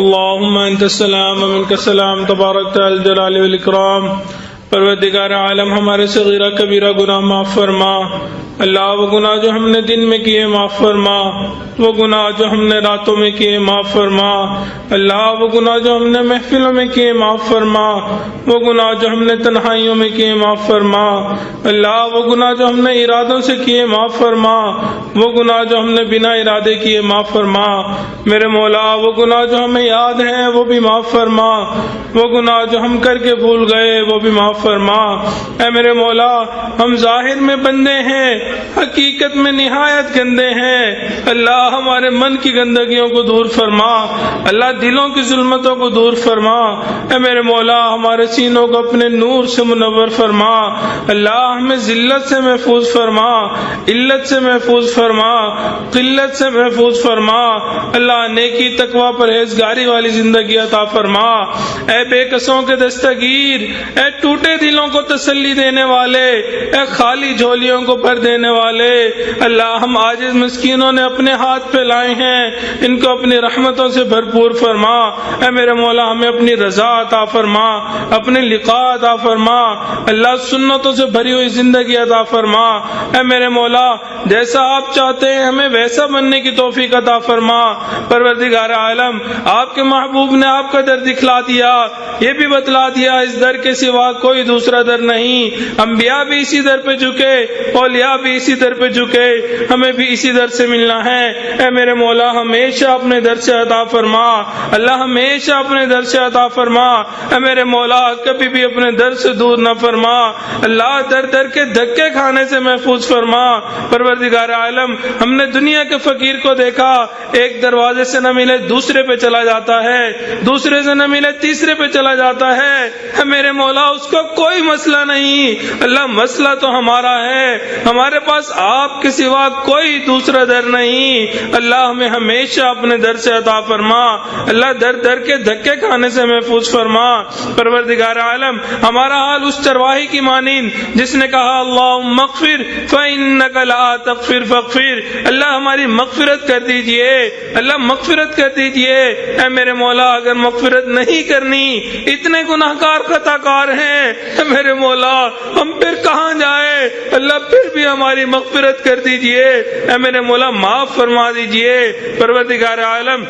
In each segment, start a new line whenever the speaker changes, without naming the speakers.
اللهم انت السلام ومنك السلام تبارک الجلال والاکرام۔ پروردگار عالم ہمارے صغیرہ کبیرہ گناہ معاف فرما۔ اللہ وہ گناہ جو ہم نے دن میں کیے معاف فرما، وہ گناہ جو ہم نے راتوں میں کیے معاف فرما۔ اللہ وہ گناہ جو ہم نے محفلوں میں کیے معاف فرما، وہ گناہ جو ہم نے تنہائیوں میں کیے معاف فرما۔ اللہ وہ گناہ جو ہم نے ارادوں سے کیے معاف فرما، وہ گناہ جو ہم نے بنا ارادے کیے معاف فرما۔ میرے مولا وہ گناہ جو ہمیں یاد ہیں وہ بھی معاف فرما، وہ گناہ جو ہم کر کے بھول گئے وہ بھی معاف فرما۔ اے میرے مولا ہم ظاہر میں بندے ہیں، حقیقت میں نہایت گندے ہیں۔ اللہ ہمارے من کی گندگیوں کو دور فرما، اللہ دلوں کی ظلمتوں کو دور فرما۔ اے میرے مولا ہمارے سینوں کو اپنے نور سے منور فرما۔ اللہ ہمیں ذلت سے محفوظ فرما، علت سے محفوظ فرما، قلت سے محفوظ فرما۔ اللہ نیکی تقوی پرہیزگاری والی زندگی عطا فرما۔ اے بے کسوں کے دستگیر، اے ٹوٹے دلوں کو تسلی دینے والے، اے خالی جھولیوں کو بھر دینے والے، اللہ ہم عاجز مسکینوں نے اپنے ہاتھ پہ لائے ہیں، ان کو اپنی رحمتوں سے بھرپور فرما۔ اے میرے مولا ہمیں اپنی رضا عطا فرما، اپنے لقاء عطا فرما۔ اللہ سنتوں سے بھری ہوئی زندگی عطا فرما۔ اے میرے مولا جیسا آپ چاہتے ہیں ہمیں ویسا بننے کی توفیق عطا فرما۔ پروردگار عالم آپ کے محبوب نے آپ کا در دکھلا دیا، یہ بھی بتلا دیا اس در کے سوا کوئی دوسرا در نہیں۔ انبیاء بھی اسی در پہ جھکے، اولیاء بھی اسی در پہ جھکے، ہمیں بھی اسی در سے ملنا ہے۔ اے میرے مولا ہمیشہ اپنے در سے عطا فرما، اللہ ہمیشہ اپنے در سے عطا فرما۔ اے میرے مولا کبھی بھی اپنے در سے دور نہ فرما، اللہ در در کے دھکے کھانے سے محفوظ فرما۔ پروردگار عالم ہم نے دنیا کے فقیر کو دیکھا، ایک دروازے سے نہ ملے دوسرے پہ چلا جاتا ہے، دوسرے سے نہ ملے تیسرے پہ چلا جاتا ہے۔ اے میرے مولا اس کا کوئی مسئلہ نہیں، اللہ مسئلہ تو ہمارا ہے، ہمارے پاس آپ کے سوا کوئی دوسرا در نہیں۔ اللہ ہمیں ہمیشہ اپنے در سے عطا فرما، اللہ در در کے دھکے کھانے سے محفوظ فرما۔ پروردگار عالم ہمارا حال اس چرواہی کی مانند جس نے کہا اللہم اغفر فإنک لا تغفر فاغفر، اللہ ہماری مغفرت کر دیجئے، اللہ مغفرت کر دیجئے۔ اے میرے مولا اگر مغفرت نہیں کرنی، اتنے گناہگار خطا کار ہیں، اے میرے مولا ہم پھر کہاں جائیں؟ اللہ پھر بھی ہماری مغفرت کر دیجئے، اے میرے مولا معاف فرما دیجئے۔ پروردگار عالم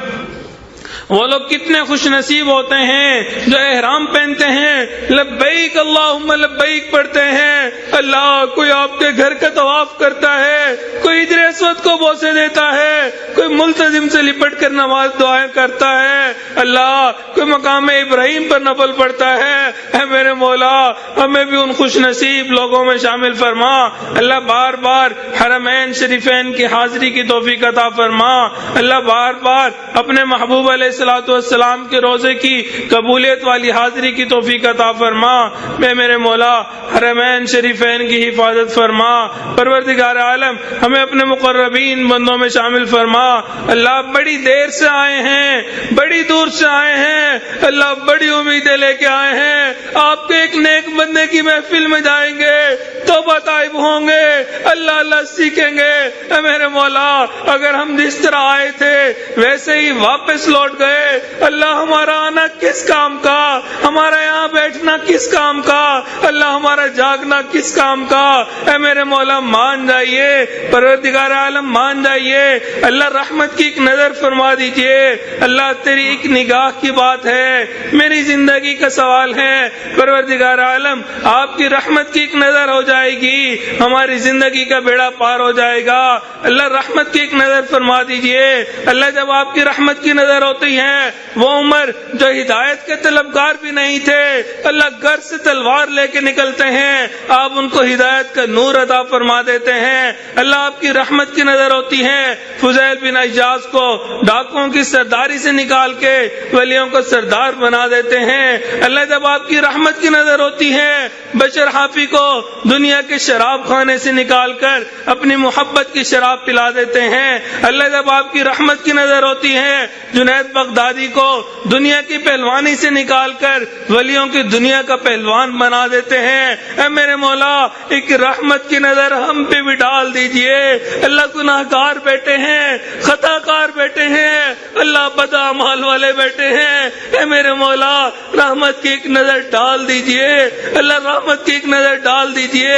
وہ لوگ کتنے خوش نصیب ہوتے ہیں جو احرام پہنتے ہیں، لبیک اللہم لبیک پڑھتے ہیں، اللہ کوئی آپ کے گھر کا طواف کرتا ہے، کوئی حجر اسود کو بوسے دیتا ہے، کوئی ملتزم سے لپٹ کر نماز دعائیں کرتا ہے، اللہ کوئی مقام ابراہیم پر نفل پڑھتا ہے۔ اے میرے مولا ہمیں بھی ان خوش نصیب لوگوں میں شامل فرما، اللہ بار بار حرمین شریفین کی حاضری کی توفیق عطا فرما، اللہ بار بار اپنے محبوب علیہ الصلوۃ والسلام کے روزے کی قبولیت والی حاضری کی توفیق عطا فرما۔ میں میرے مولا حرمین شریفین کی حفاظت فرما۔ پروردگار عالم ہمیں اپنے مقربین بندوں میں شامل فرما۔ اللہ بڑی دیر سے آئے ہیں، بڑی دور سے آئے ہیں، اللہ بڑی امیدیں لے کے آئے ہیں، آپ کے ایک نیک بندے کی محفل میں جائیں گے، توبہ طائب ہوں گے، اللہ اللہ سیکھیں گے۔ اے میرے مولا اگر ہم جس طرح آئے تھے ویسے ہی واپس لوٹ گئے، اللہ ہمارا آنا کس کام کا، ہمارا یہاں بیٹھنا کس کام کا، اللہ ہمارا جاگنا کس کام کا۔ اے میرے مولا مان جائیے، پروردگار عالم مان جائیے، اللہ رحمت کی ایک نظر فرما دیجئے، اللہ تیری ایک نگاہ کی بات ہے، میری زندگی کا سوال ہے، پروردگار عالم آپ کی رحمت کی ایک نظر ہو جائے گی، ہماری زندگی کا بیڑا پار ہو جائے گا، اللہ رحمت کی ایک نظر فرما دیجئے۔ اللہ جب آپ کی رحمت کی نظر ہوتی ہے، وہ عمر جو ہدایت کے طلبگار بھی نہیں تھے، اللہ گھر سے تلوار لے کے نکلتے ہیں، آپ ان کو ہدایت کا نور عطا فرما دیتے ہیں، اللہ آپ کی رحمت کی نظر ہوتی ہے۔ فضیل بن عیاض کو ڈاکوؤں کی سرداری سے نکال کے ولیوں کو سردار بنا دیتے ہیں، اللہ جب آپ کی رحمت کی نظر ہوتی ہے، بشر حافی کو دنیا کے شراب خانے سے نکال کر اپنی محبت کی شراب پلا دیتے ہیں، اللہ جب آپ کی رحمت کی نظر ہوتی ہے، جنید بغدادی کو دنیا کی پہلوانی سے نکال کر ولیوں کی دنیا کا پہلوان بنا دیتے ہیں۔ اے میرے مولا ایک رحمت کی نظر ہم پہ بھی ڈال دیجئے۔ اللہ گناہ گار بیٹے ہیں، خطا کار بیٹے ہیں، اللہ بد اعمال والے بیٹے ہیں، اے میرے مولا رحمت کی ایک نظر ڈال دیجئے، اللہ رحمت کی ایک نظر ڈال دیجئے۔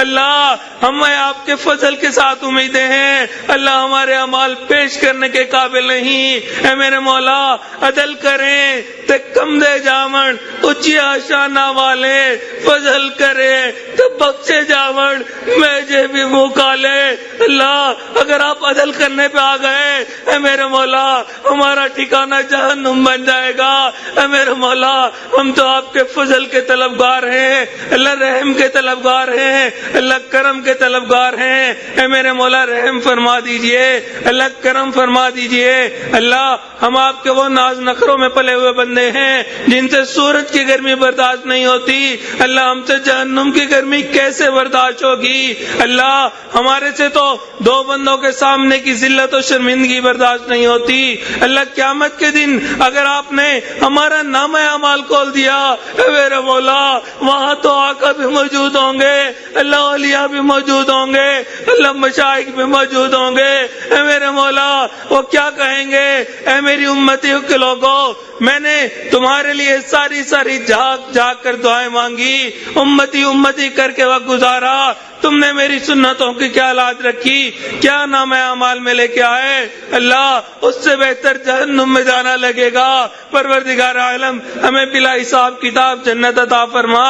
اللہ ہمیں آپ کے فضل کے ساتھ امیدیں ہیں، اللہ ہمارے اعمال پیش کرنے کے قابل نہیں، اے میرے مولا عدل کریں تے کم دے جاون اچھی آشانہ والے، فضل کرے تو بخشے جاون میں جے بھی منہ کالے۔ اللہ اگر آپ عدل کرنے پہ آ گئے اے میرے مولا ہمارا ٹھکانہ جہنم بن جائے گا۔ اے میرے مولا ہم تو آپ کے فضل کے طلبگار ہیں، اللہ رحم کے طلبگار ہیں، اللہ کرم کے طلبگار ہیں، اے میرے مولا رحم فرما دیجئے، اللہ کرم فرما دیجئے۔ اللہ ہم آپ کے وہ ناز نخروں میں پلے ہوئے بندے ہیں جن سے سورج کی گرمی برداشت نہیں ہوتی، اللہ ہم سے جہنم کی گرمی کیسے برداشت ہوگی؟ اللہ ہمارے سے تو دو بندوں کے سامنے کی ذلت و شرمندگی برداشت نہیں ہوتی، اللہ قیامت کے دن اگر آپ نے ہمارا نامہ اعمال کھول دیا اے میرے مولا وہاں تو آقا بھی موجود ہوں گے، اللہ اولیاء بھی موجود ہوں گے، اللہ مشائخ بھی موجود ہوں گے، اے میرے مولا وہ کیا کہیں گے؟ اے میری امتیوں کے لوگوں میں نے تمہارے لیے ساری جھاگ جھاگ کر دعائیں مانگی، امتی امتی کر کے وقت گزارا، تم نے میری سنتوں کی کیا لاج رکھی، کیا نام اعمال میں لے کے آئے؟ اللہ اس سے بہتر جہنم میں جانا لگے گا۔ پروردگار عالم ہمیں بلا حساب کتاب جنت عطا فرما،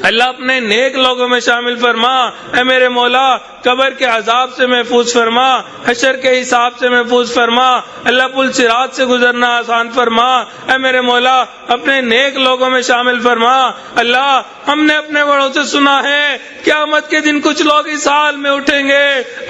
اللہ اپنے نیک لوگوں میں شامل فرما، اے میرے مولا قبر کے عذاب سے محفوظ فرما، حشر کے حساب سے محفوظ فرما، اللہ پل صراط سے گزرنا آسان فرما، اے میرے مولا اپنے نیک لوگوں میں شامل فرما۔ اللہ ہم نے اپنے بڑوں سے سنا ہے قیامت کے دن کچھ لوگ اس حال میں اٹھیں گے،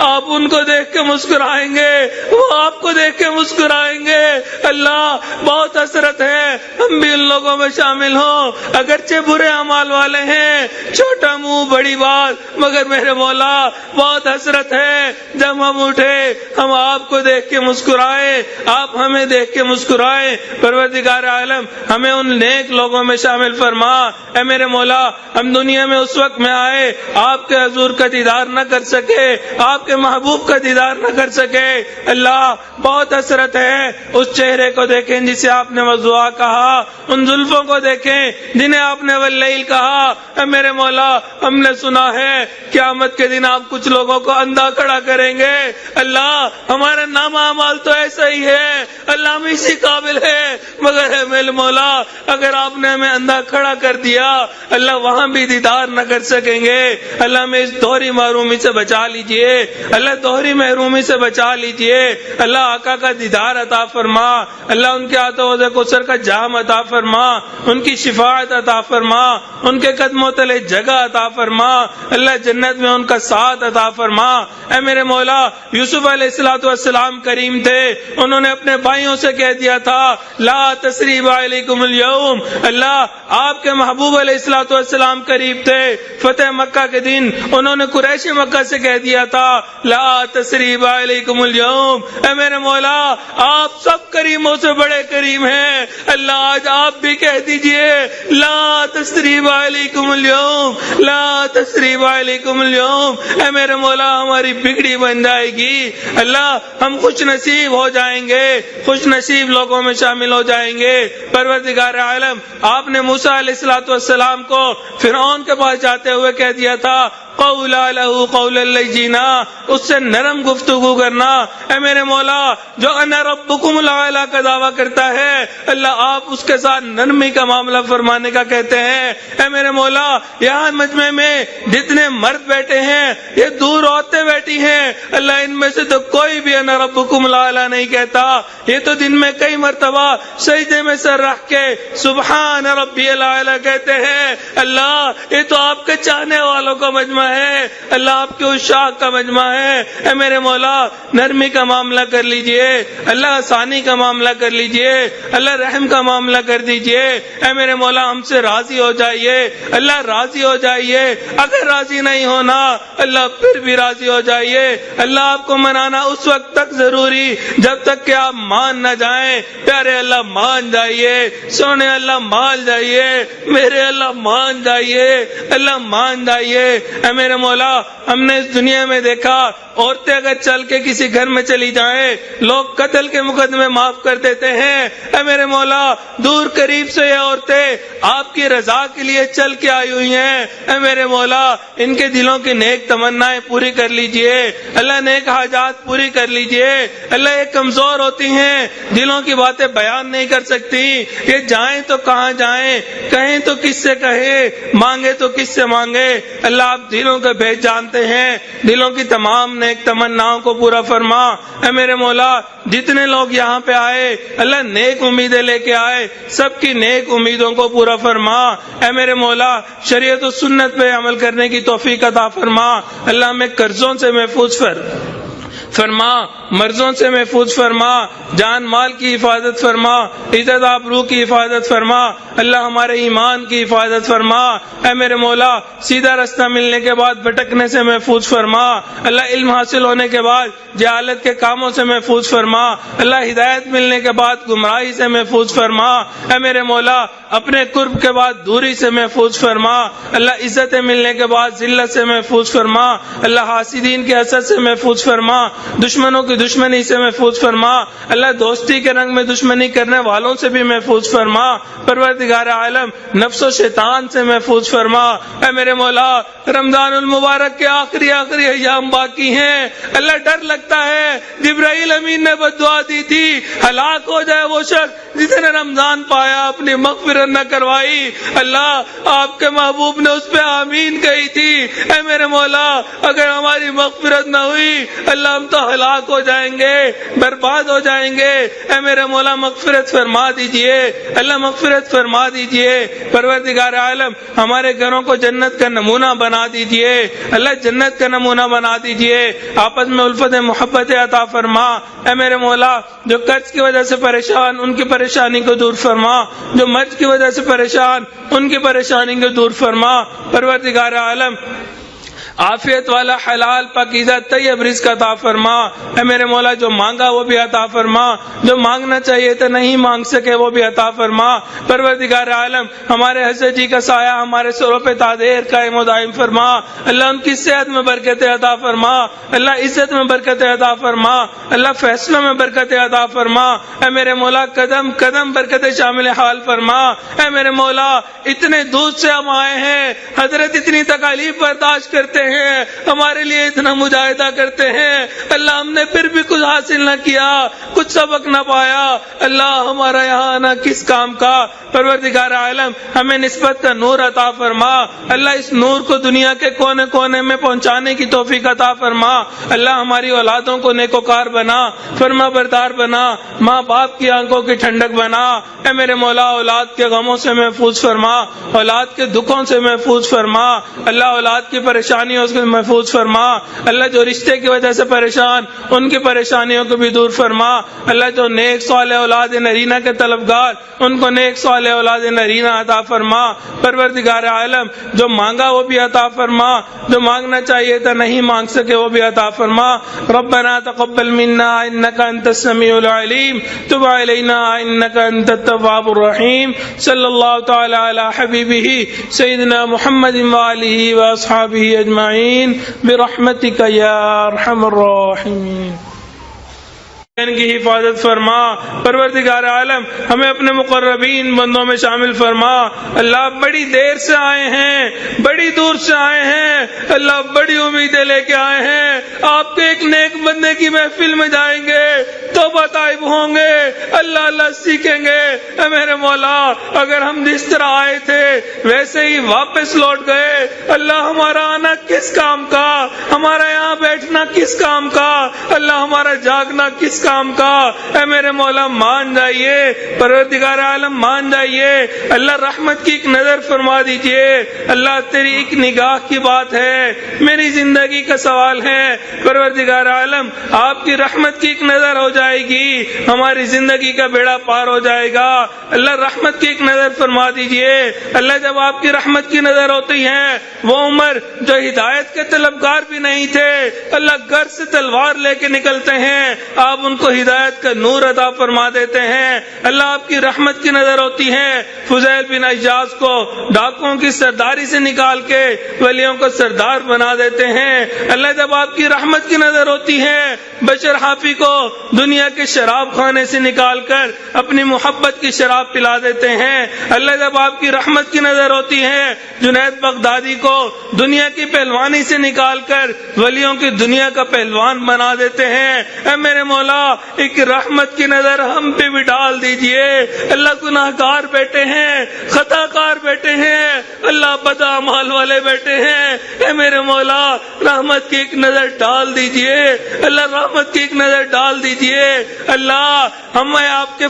آپ ان کو دیکھ کے مسکرائیں گے، وہ آپ کو دیکھ کے مسکرائیں گے۔ اللہ بہت حسرت ہے ہم بھی ان لوگوں میں شامل ہوں، اگرچہ برے اعمال والے ہیں، چھوٹا منہ بڑی بات، مگر میرے مولا بہت حسرت ہے جب ہم اٹھے ہم آپ کو دیکھ کے مسکرائے، آپ ہمیں دیکھ کے مسکرائے۔ پروردگار عالم ہمیں ان نیک لوگوں میں شامل فرما، اے میرے مولا ہم دنیا میں اس وقت میں آئے آپ کے حضور کا دیدار نہ کر سکے، آپ کے محبوب کا دیدار نہ کر سکے، اللہ بہت حسرت ہے اس چہرے کو دیکھیں جسے آپ نے وضوحا کہا، ان زلفوں کو دیکھیں جنہیں آپ نے واللیل کہا۔ اے میرے مولا ہم نے سنا ہے قیامت کے دن آپ کچھ لوگوں کو اندھا کھڑا کریں گے، اللہ ہمارا نامہ اعمال تو ایسا ہی ہے، اللہ ہم اسی قابل ہے، مگر اے میرے مولا اگر آپ نے ہمیں اندھا کھڑا کر دیا اللہ وہاں بھی دیدار نہ کر سکیں گے، اللہ ہمیں اس دوہری محرومی سے بچا لیجئے، اللہ دوہری محرومی سے بچا لیجئے، اللہ آقا کا دیدار عطا فرما، اللہ ان کے ہاتھوں حوض کوثر کا جام عطا فرما، ان کی شفاعت عطا فرما، ان کے قدموں تلے جگہ عطا فرما، اللہ جنت میں ان کا ساتھ عطا فرما۔ اے میرے مولا یوسف علیہ السلام کریم تھے، انہوں نے اپنے بھائیوں سے کہہ دیا تھا لا تثریب علیکم اليوم، اللہ آپ کے محبوب علیہ السلام قریب تھے، فتح مکہ کے دن انہوں نے قریش مکہ سے کہہ دیا تھا لا تثریب علیکم اليوم، اے میرے مولا آپ سب کریموں سے بڑے کریم ہیں، اللہ آج آپ بھی کہہ دیجئے لا تثریب علیکم اليوم، لا تثریب علیکم اليوم، اے میرے مولا ہماری بگڑی بن جائے گی، اللہ ہم خوش نصیب ہو جائیں گے، خوش نصیب لوگوں میں شامل ہو جائیں گے۔ پروردگار عالم آپ نے موسیٰ علیہ السلام کو فرعون کے پاس جاتے ہوئے کہہ دیا تھا قولا لہو قولا لینا، اس سے نرم گفتگو کرنا، اے میرے مولا جو انا ربکم الاعلی کا دعویٰ کرتا ہے اللہ آپ اس کے ساتھ نرمی کا معاملہ فرمانے کا کہتے ہیں۔ اے میرے مولا یہاں مجمع میں جتنے مرد بیٹھے ہیں یہ دور عورتیں بیٹھی ہیں، اللہ ان میں سے تو کوئی بھی انا ربکم الاعلی نہیں کہتا، یہ تو دن میں کئی مرتبہ سجدے میں سر رکھ کے سبحان ربی الاعلی کہتے ہیں، اللہ یہ تو آپ کے چاہنے والوں کا مجمع ہے، اللہ آپ کے عشاق کا مجمع ہے، اے میرے مولا نرمی کا معاملہ کر لیجئے، اللہ آسانی کا معاملہ کر لیجئے، اللہ رحم کا معاملہ کر دیجئے، اے میرے مولا ہم سے راضی ہو جائیے، اللہ راضی ہو جائیے، اگر راضی نہیں ہونا اللہ پھر پھر بھی راضی ہو جائیے. اللہ آپ کو منانا اس وقت تک ضروری جب تک کہ آپ مان نہ جائیں. پیارے اللہ مان جائیے, سونے اللہ مان جائیے, میرے اللہ مان جائیے, اللہ مان جائیے. اے میرے مولا, ہم نے اس دنیا میں دیکھا عورتیں اگر چل کے کسی گھر میں چلی جائیں لوگ قتل کے مقدمے معاف کر دیتے ہیں. اے میرے مولا, دور قریب سے یہ عورتیں آپ کی رضا کے لیے چل کے آئی ہوئی ہیں. اے میرے مولا, ان کے دلوں کی نیک تمنائیں پوری کر لیجئے. اللہ نیک حاجات پوری کر لیجئے. اللہ یہ کمزور ہوتی ہیں, دلوں کی باتیں بیان نہیں کر سکتی. یہ جائیں تو کہاں جائیں, کہیں تو کس سے کہیں, مانگے تو کس سے مانگے. اللہ آپ دلوں کا بھید جانتے ہیں, دلوں کی تمام نیک تمناؤں کو پورا فرما. اے میرے مولا, جتنے لوگ یہاں پہ آئے اللہ نیک امیدیں لے کے آئے, سب کی نیک امیدوں کو پورا فرما. اے میرے مولا, شریعت و سنت پہ عمل کرنے کی توفیق عطا فرما. اللہ ہمیں قرضوں سے محفوظ فرما, مرضوں سے محفوظ فرما, جان مال کی حفاظت فرما, عزت آبرو کی حفاظت فرما. اللہ ہمارے ایمان کی حفاظت فرما. اے میرے مولا, سیدھا رستہ ملنے کے بعد بھٹکنے سے محفوظ فرما. اللہ علم حاصل ہونے کے بعد جہالت کے کاموں سے محفوظ فرما. اللہ ہدایت ملنے کے بعد گمراہی سے محفوظ فرما. اے میرے مولا, اپنے قرب کے بعد دوری سے محفوظ فرما. اللہ عزت ملنے کے بعد ذلت سے محفوظ فرما. اللہ حاسدین کے حسد سے محفوظ فرما, دشمنوں کی دشمنی سے محفوظ فرما. اللہ دوستی کے رنگ میں دشمنی کرنے والوں سے بھی محفوظ فرما. پروردگار عالم, نفس و شیطان سے محفوظ فرما. اے میرے مولا, رمضان المبارک کے آخری ایام باقی ہیں. اللہ ڈر لگتا ہے, جبرائیل امین نے بد دعا دی تھی, ہلاک ہو جائے وہ شخص جس نے رمضان پایا اپنی مغفرت نہ کروائی. اللہ آپ کے محبوب نے اس پہ آمین کہی تھی. اے میرے مولا, اگر ہماری مغفرت نہ ہوئی اللہ ہم تو ہلاک ہو جائیں گے, برباد ہو جائیں گے. اے میرے مولا, مغفرت فرما دیجئے. اللہ مغفرت فرما دیجئے. پروردگار عالم, ہمارے گھروں کو جنت کا نمونہ بنا دیجئے. اللہ جنت کا نمونہ بنا دیجئے. آپس میں الفت محبت عطا فرما. اے میرے مولا, جو قرض کی وجہ سے پریشان ان کی پریشانی کو دور فرما, جو مرض کی وجہ سے پریشان ان کی پریشانی کو دور فرما. پروردگار عالم, عافیت والا حلال پاکیزہ طیب رزق عطا فرما. اے میرے مولا, جو مانگا وہ بھی عطا فرما, جو مانگنا چاہیے تو نہیں مانگ سکے وہ بھی عطا فرما. پروردگار عالم, ہمارے حضرت جی کا سایہ ہمارے سروں پہ تا دیر قائم و دائم فرما. اللہ ان کی صحت میں برکت عطا فرما. اللہ عزت میں برکت عطا فرما. اللہ فیصلوں میں برکت عطا فرما. اے میرے مولا, قدم قدم برکت شامل حال فرما. اے میرے مولا, اتنے دور سے ہم آئے ہیں, حضرت اتنی تکالیف برداشت کرتے ہیں, ہمارے لیے اتنا مجاہدہ کرتے ہیں. اللہ ہم نے پھر بھی کچھ حاصل نہ کیا, کچھ سبق نہ پایا. اللہ ہمارا یہاں آنا کس کام کا. پروردگار عالم, ہمیں نسبت کا نور عطا فرما. اللہ اس نور کو دنیا کے کونے کونے میں پہنچانے کی توفیق عطا فرما. اللہ ہماری اولادوں کو نیکوکار بنا, فرما بردار بنا, ماں باپ کی آنکھوں کی ٹھنڈک بنا. اے میرے مولا, اولاد کے غموں سے محفوظ فرما, اولاد کے دکھوں سے محفوظ فرما. اللہ اولاد کی پریشانیوں سے محفوظ فرما. اللہ جو رشتے کی وجہ سے پریشان ان کی پریشانیوں کو بھی دور فرما. اللہ جو نیک صالح اولاد نرینہ کے طلبگار ان کو نیک صالح اولاد نرینہ عطا فرما. پروردگار عالم, جو مانگا وہ بھی عطا فرما, جو مانگنا چاہیے تھا نہیں مانگ سکے وہ بھی عطا فرما. ربنا تقبل منا انك انت السميع العليم تب علينا انك انت التواب الرحيم. صلی اللہ تعالی علی حبیبہ سیدنا محمد وآلہ واصحابہ اجمعین برحمتک یا ارحم الراحمین. ان کی حفاظت فرما. پروردگار عالم, ہمیں اپنے مقربین بندوں میں شامل فرما. اللہ بڑی دیر سے آئے ہیں, بڑی دور سے آئے ہیں, اللہ بڑی امیدیں لے کے آئے ہیں. آپ کے ایک نیک بندے کی محفل میں جائیں گے, توبہ طائب ہوں گے, اللہ اللہ سیکھیں گے. اے میرے مولا, اگر ہم جس طرح آئے تھے ویسے ہی واپس لوٹ گئے, اللہ ہمارا آنا کس کام کا, ہمارا یہاں بیٹھنا کس کام کا, اللہ ہمارا جاگنا کس کام احکام کا اے میرے مولا مان جائیے، پروردگار عالم مان جائیے۔ اللہ رحمت کی ایک نظر فرما دیجئے، اللہ تیری ایک نگاہ کی بات ہے، میری زندگی کا سوال ہے، پروردگار عالم آپ کی رحمت کی ایک نظر ہو جائے گی، ہماری زندگی کا بیڑا پار ہو جائے گا۔ اللہ رحمت کی ایک نظر فرما دیجئے۔ اللہ جب آپ کی رحمت کی نظر ہوتی ہے، وہ عمر جو ہدایت کے طلبگار بھی نہیں تھے، اللہ گھر سے تلوار لے کے نکلتے ہیں، آپ ان کو ہدایت کا نور عطا فرما دیتے ہیں۔ اللہ آپ کی رحمت کی نظر ہوتی ہے، فضیل بن عیاض کو ڈاکوؤں کی سرداری سے نکال کے ولیوں کو سردار بنا دیتے ہیں۔ اللہ جب آپ کی رحمت کی نظر ہوتی ہے، بشر حافی کو دنیا کے شراب خانے سے نکال کر اپنی محبت کی شراب پلا دیتے ہیں۔ اللہ جب آپ کی رحمت کی نظر ہوتی ہے، جنید بغدادی کو دنیا کی پہلوانی سے نکال کر ولیوں کی دنیا کا پہلوان بنا دیتے ہیں۔ اے میرے مولا ایک رحمت کی نظر ہم پہ بھی ڈال دیجئے۔ اللہ گناہ گار بیٹے ہیں، خطا کار بیٹے ہیں، اللہ بد اعمال والے بیٹے ہیں، اے میرے مولا رحمت کی ایک نظر ڈال دیجئے، اللہ رحمت کی ایک نظر ڈال دیجئے۔ اللہ ہمیں آپ کے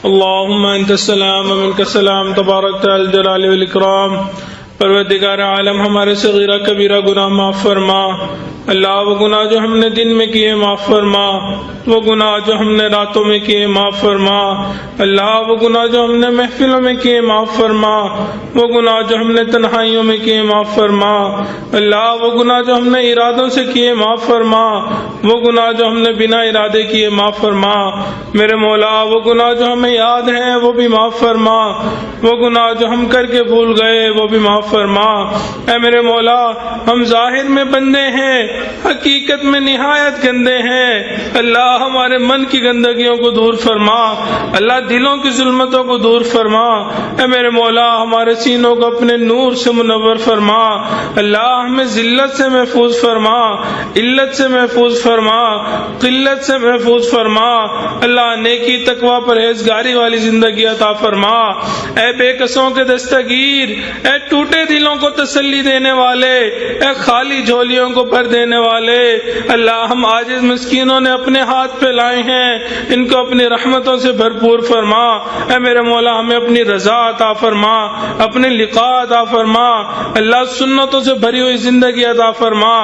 اللہم انت السلام ومنک السلام تبارک الجلال والاکرام۔ پروردگار عالم ہمارے صغیرہ کبیرہ گناہ معاف فرما۔ اللہ وہ گناہ جو ہم نے دن میں کیے معاف فرما، وہ گناہ جو ہم نے راتوں میں کیے معاف فرما۔ اللہ وہ گناہ جو ہم نے محفلوں میں کیے معاف فرما، وہ گناہ جو ہم نے تنہائیوں میں کیے معاف فرما۔ اللہ وہ گناہ جو ہم نے ارادوں سے کیے معاف فرما، وہ گناہ جو ہم نے بنا ارادے کیے معاف فرما۔ میرے مولا وہ گناہ جو ہمیں یاد ہیں وہ بھی معاف فرما، وہ گناہ جو ہم کر کے بھول گئے وہ بھی معاف فرما۔ اے میرے مولا ہم ظاہر میں بندے ہیں، حقیقت میں نہایت گندے ہیں۔ اللہ ہمارے من کی گندگیوں کو دور فرما، اللہ دلوں کی ظلمتوں کو دور فرما۔ اے میرے مولا ہمارے سینوں کو اپنے نور سے منور فرما، اللہ ہمیں ذلت سے محفوظ فرما، علت سے محفوظ فرما، قلت سے محفوظ فرما۔ اللہ نیکی تقوی پرہیزگاری والی زندگی عطا فرما۔ اے بے کسوں کے دستگیر، اے ٹوٹے دلوں کو تسلی دینے والے، اے خالی جھولیوں کو بھر دینے والے، اللہ ہم عاجز مسکینوں نے اپنے ہاتھ پہ لائے ہیں، ان کو اپنی رحمتوں سے بھرپور فرما۔ اے میرے مولا ہمیں اپنی رضا عطا فرما، اپنے لقاء عطا فرما، اللہ سنتوں سے بھری ہوئی زندگی عطا فرما۔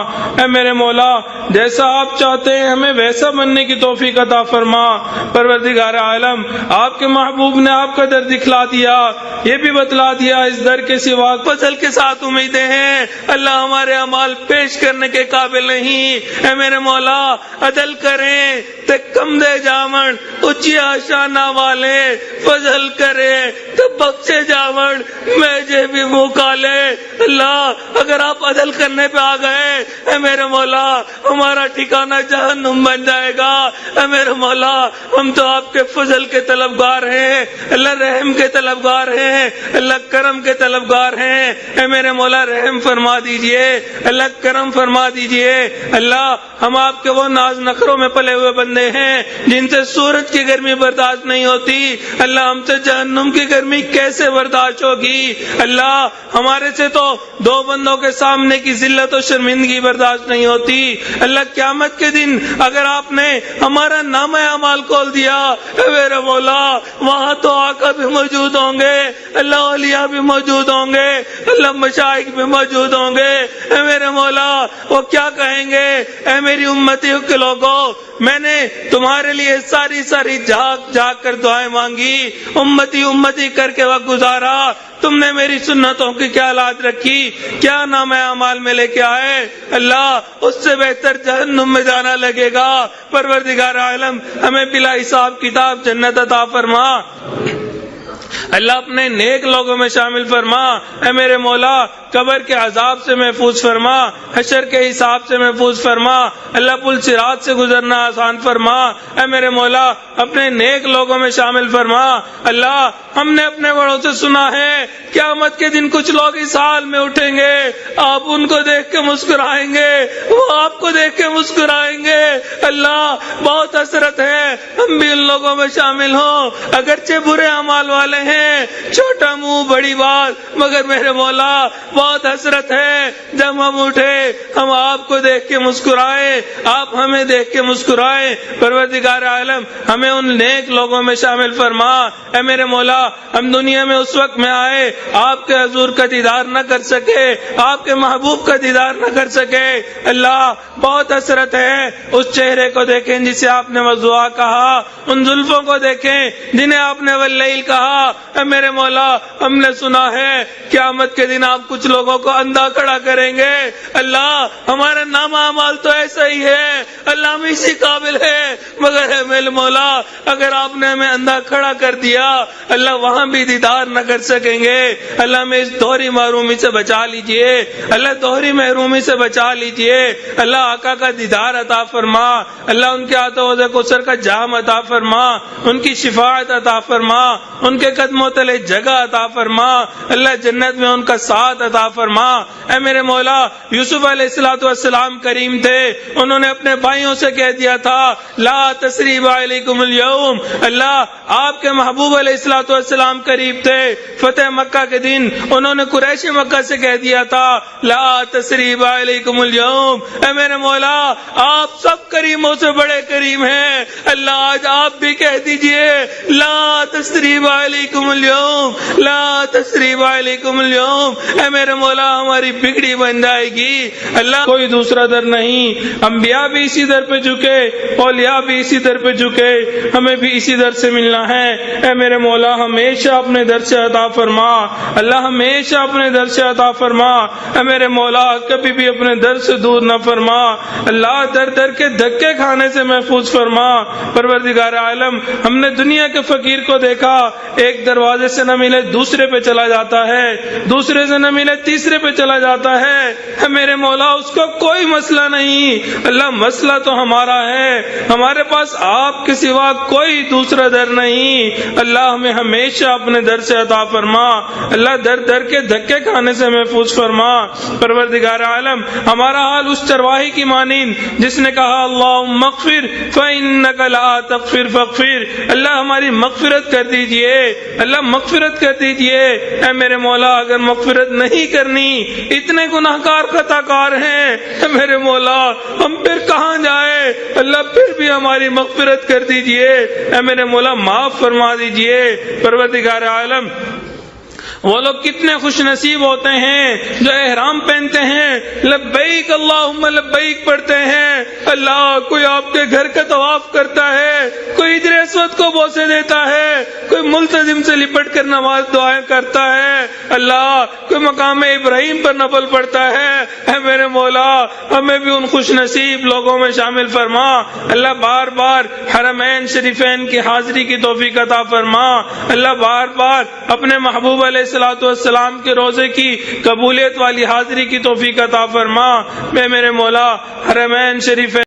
اے میرے مولا جیسا آپ چاہتے ہیں ہمیں ویسا بننے کی توفیق عطا فرما۔ پروردگار عالم آپ کے محبوب نے آپ کا در دکھلا دیا، یہ بھی بتلا دیا اس در کے سوا فضل کے ساتھ امیدیں ہیں، اللہ ہمارے اعمال پیش کرنے کے قابل نہیں۔ اے میرے مولا عدل کریں تے کم دے جاون، اچھی آشانہ والے فضل کرے تو بخشے جاون، میں جے بھی منہ کالے۔ اللہ اگر آپ عدل کرنے پہ آ گئے اے میرے مولا ہمارا ٹھکانہ جہنم بن جائے گا۔ اے میرے مولا ہم تو آپ کے فضل کے طلبگار ہیں، اللہ رحم کے طلبگار ہیں، اللہ کرم کے طلبگار ہیں۔ اے میرے مولا رحم فرما دیجئے، اللہ کرم فرما دیجئے۔ اللہ ہم آپ کے وہ ناز نخروں میں پلے ہوئے بندے ہیں جن سے سورج کی گرمی برداشت نہیں ہوتی، اللہ ہم سے جہنم کی گرمی کیسے برداشت ہوگی؟ اللہ ہمارے سے تو دو بندوں کے سامنے کی ذلت و شرمندگی برداشت نہیں ہوتی۔ اللہ قیامت کے دن اگر آپ نے ہمارا نامہ اعمال کھول دیا اے میرے مولا وہاں تو آقا بھی موجود ہوں گے، اللہ اولیاء بھی موجود ہوں گے، اللہ مشائخ بھی موجود ہوں گے۔ اے میرے مولا وہ کیا کہیں گے؟ اے میری امتیوں کے لوگوں میں نے تمہارے لیے ساری جھاگ جھاگ کر دعائیں مانگی، امتی امتی کر کے وقت گزارا، تم نے میری سنتوں کی کیا لاد رکھی، کیا نام اعمال میں لے کے آئے؟ اللہ اس سے بہتر جہنم میں جانا لگے گا۔ پروردگار عالم ہمیں بلا حساب کتاب جنت عطا فرما، اللہ اپنے نیک لوگوں میں شامل فرما۔ اے میرے مولا قبر کے عذاب سے محفوظ فرما، حشر کے حساب سے محفوظ فرما، اللہ پل صراط سے گزرنا آسان فرما، اے میرے مولا اپنے نیک لوگوں میں شامل فرما۔ اللہ ہم نے اپنے بڑوں سے سنا ہے قیامت کے دن کچھ لوگ اس حال میں اٹھیں گے، آپ ان کو دیکھ کے مسکرائیں گے، وہ آپ کو دیکھ کے مسکرائیں گے۔ اللہ بہت حسرت ہے ہم بھی ان لوگوں میں شامل ہوں، اگرچہ برے اعمال والے ہیں، چھوٹا منہ بڑی بات، مگر میرے مولا بہت حسرت ہے جب ہم اٹھے ہم آپ کو دیکھ کے مسکرائے، آپ ہمیں دیکھ کے مسکرائے۔ پروردگار عالم ہمیں ان نیک لوگوں میں شامل فرما۔ اے میرے مولا ہم دنیا میں اس وقت میں آئے آپ کے حضور کا دیدار نہ کر سکے، آپ کے محبوب کا دیدار نہ کر سکے۔ اللہ بہت حسرت ہے اس چہرے کو دیکھیں جسے آپ نے وضحا کہا، ان زلفوں کو دیکھیں جنہیں آپ نے واللیل کہا۔ اے میرے مولا ہم نے سنا ہے قیامت کے دن آپ کچھ لوگوں کو اندھا کھڑا کریں گے۔ اللہ ہمارا نامہ اعمال تو ایسا ہی ہے، اللہ ہم اسی قابل ہے، مگر اے میرے مولا اگر آپ نے ہمیں اندھا کھڑا کر دیا اللہ وہاں بھی دیدار نہ کر سکیں گے۔ اللہ ہمیں اس دوہری محرومی سے بچا لیجئے، اللہ دوہری محرومی سے بچا لیجئے۔ اللہ آقا کا دیدار عطا فرما، اللہ ان کے ہاتھوں حوض کوثر کا جام عطا فرما، ان کی شفاعت عطا فرما، ان کے قدموں تلے جگہ عطا فرما، اللہ جنت میں ان کا ساتھ عطا فرما۔ اے میرے مولا یوسف علیہ السلام کریم تھے، انہوں نے اپنے بھائیوں سے کہہ دیا تھا لا تثریب علیکم اليوم۔ اللہ آپ کے محبوب علیہ السلام قریب تھے، فتح مکہ کے دن انہوں نے قریش مکہ سے کہہ دیا تھا لا تثریب علیکم اليوم۔ اے میرے مولا آپ سب کریموں سے بڑے کریم ہیں، اللہ آج آپ بھی کہہ دیجئے لا تثریب علیکم اليوم، لا تثریب علیکم اليوم۔ اے میرے مولا ہماری بگڑی بن جائے گی، اللہ کوئی دوسرا در نہیں، انبیاء بھی اسی در پہ جھکے، اولیاء بھی اسی در پہ جھکے، ہمیں بھی اسی در سے ملنا ہے۔ اے میرے مولا ہمیشہ اپنے در سے عطا فرما، اللہ ہمیشہ اپنے در سے عطا فرما۔ اے میرے مولا کبھی بھی اپنے در سے دور نہ فرما، اللہ در در کے دھکے کھانے سے محفوظ فرما۔ پروردگار عالم ہم نے دنیا کے فقیر کو دیکھا، ایک دروازے سے نہ ملے دوسرے پہ چلا جاتا ہے، دوسرے سے نہ ملے تیسرے پہ چلا جاتا ہے۔ اے میرے مولا اس کا کوئی مسئلہ نہیں، اللہ مسئلہ تو ہمارا ہے، ہمارے پاس آپ کے سوا کوئی دوسرا در نہیں، اللہ ہمیں ہمیشہ اپنے در سے عطا فرما، اللہ در در کے دھکے کھانے سے محفوظ فرما۔ پروردگار عالم ہمارا حال اس چرواہی کی مانند جس نے کہا اللہم اغفر فإنک لا تغفر فاغفر، اللہ ہماری مغفرت کر دیجئے، اللہ مغفرت کر دیجئے۔ اے میرے مولا اگر مغفرت نہیں کرنی، اتنے گناہگار خطا کار ہیں، اے میرے مولا ہم پھر کہاں جائے، اللہ پھر بھی ہماری مغفرت کر دیجئے، اے میرے مولا معاف فرما دیجئے۔ پروردگار عالم وہ لوگ کتنے خوش نصیب ہوتے ہیں جو احرام پہنتے ہیں، لبیک اللہم لبیک پڑھتے ہیں، اللہ کوئی آپ کے گھر کا طواف کرتا ہے، کوئی حجر اسود کو بوسے دیتا ہے، کوئی ملتزم سے لپٹ کر نماز دعائیں کرتا ہے، اللہ کوئی مقام ابراہیم پر نفل پڑھتا ہے۔ اے میرے مولا ہمیں بھی ان خوش نصیب لوگوں میں شامل فرما، اللہ بار بار حرمین شریفین کی حاضری کی توفیق عطا فرما، اللہ بار بار اپنے محبوب علیہ السلام کے روزے کی قبولیت والی حاضری کی توفیق عطا فرما۔ میں میرے مولا حرمین شریف